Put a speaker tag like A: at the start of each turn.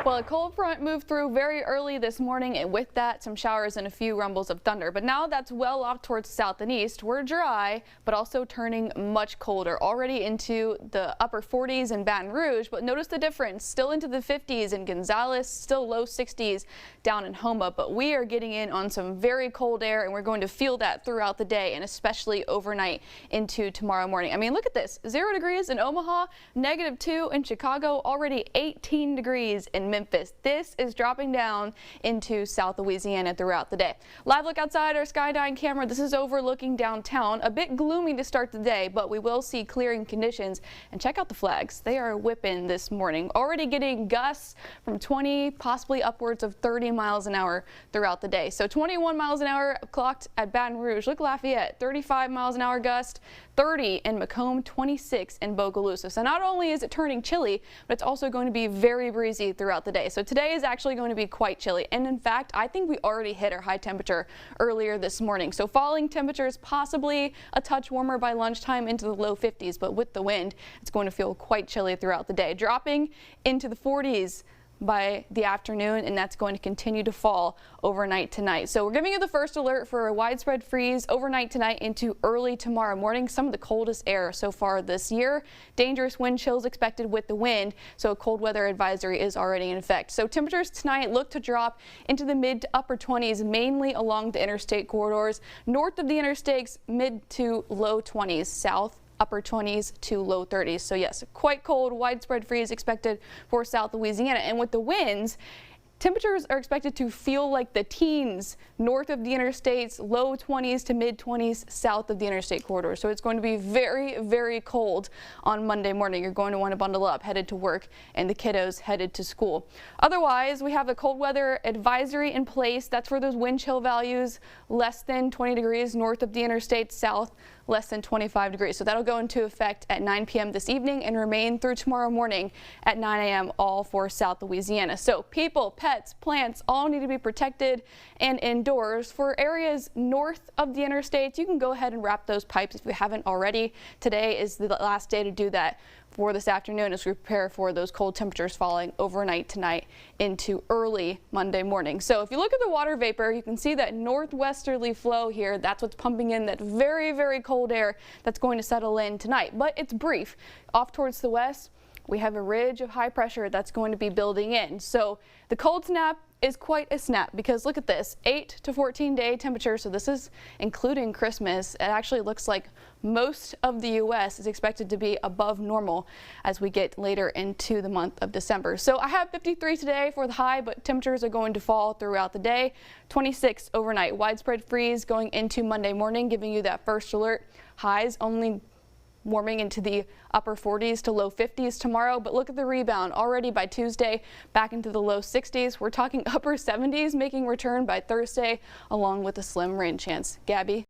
A: Well, a cold front moved through very early this morning, and with that, some showers and a few rumbles of thunder. But now that's well off towards south and east. We're dry, but also turning much colder, already into the upper 40s in Baton Rouge. But notice the difference, still into the 50s in Gonzales, still low 60s down in Homa. But we are getting in on some very cold air, and we're going to feel that throughout the day, and especially overnight into tomorrow morning. I mean, look at this, 0 degrees in Omaha, -2 in Chicago, already 18 degrees in Memphis. This is dropping down into South Louisiana throughout the day. Live look outside our Skydyne camera. This is overlooking downtown. A bit gloomy to start the day, but we will see clearing conditions. And check out the flags. They are whipping this morning. Already getting gusts from 20, possibly upwards of 30 miles an hour throughout the day. So 21 miles an hour clocked at Baton Rouge. Look, Lafayette, 35 miles an hour gust, 30 in Macomb, 26 in Bogalusa. So not only is it turning chilly, but it's also going to be very breezy throughout the day. So today is actually going to be quite chilly. And in fact, I think we already hit our high temperature earlier this morning. So falling temperatures, possibly a touch warmer by lunchtime into the low 50s, but with the wind, it's going to feel quite chilly throughout the day, dropping into the 40s by the afternoon, and that's going to continue to fall overnight tonight. So we're giving you the first alert for a widespread freeze overnight tonight into early tomorrow morning. Some of the coldest air so far this year. Dangerous wind chills expected with the wind, so a cold weather advisory is already in effect. So temperatures tonight look to drop into the mid to upper 20s, mainly along the interstate corridors. North of the interstates, mid to low 20s. South, upper 20s to low 30s. So yes, quite cold, widespread freeze expected for South Louisiana. And with the winds, temperatures are expected to feel like the teens north of the interstates, low 20s to mid 20s south of the interstate corridor. So it's going to be very, very cold on Monday morning. You're going to want to bundle up, headed to work, and the kiddos headed to school. Otherwise, we have a cold weather advisory in place. That's for those wind chill values less than 20 degrees north of the interstate, south less than 25 degrees. So that'll go into effect at 9 p.m. this evening and remain through tomorrow morning at 9 a.m. all for South Louisiana. So people, pets, plants all need to be protected and indoors. For areas north of the interstates, you can go ahead and wrap those pipes if you haven't already. Today is the last day to do that for this afternoon as we prepare for those cold temperatures falling overnight tonight into early Monday morning. So if you look at the water vapor, you can see that northwesterly flow here. That's what's pumping in that very, very cold air that's going to settle in tonight. But it's brief. Off towards the west, we have a ridge of high pressure that's going to be building in. So the cold snap is quite a snap, because look at this, 8 to 14 day temperature. So this is including Christmas. It actually looks like most of the U.S. is expected to be above normal as we get later into the month of December. So I have 53 today for the high, but temperatures are going to fall throughout the day. 26 overnight. Widespread freeze going into Monday morning, giving you that first alert. Highs only warming into the upper 40s to low 50s tomorrow, but look at the rebound already by Tuesday, back into the low 60s. We're talking upper 70s making return by Thursday, along with a slim rain chance. Gabby.